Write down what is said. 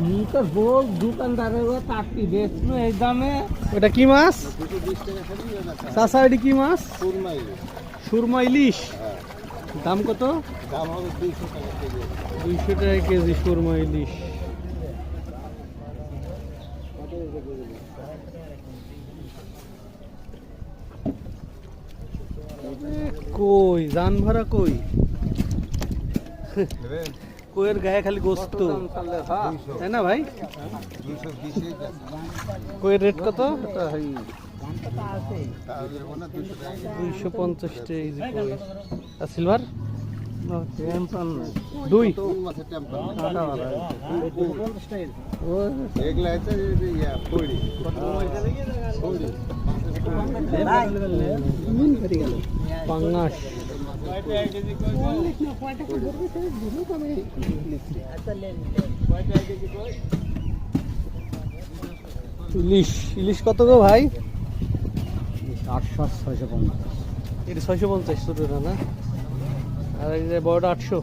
মুখের বল দোকানদারের তাঁতি বেচলো এই দামে। ওটা কি মাছ চাচা? এটি কি মাছ? সুরমা ইলিশ। দাম কত? দাম হবে 200 টাকা কেজি। 200 টাকা কেজি সুরমা ইলিশ। কই জান ভরা কই? কোয়ের গায়ে খালি গোস্ত, তাই না ভাই? কোয়ের রেট কত? 250 টাকা। আর সিলভার? দুই পাঙ্গাস। ইলিশ, ইলিশ কত গো ভাই? 800 650। এটা 650 ছোটটা না? আর এই যে বড়টা 800।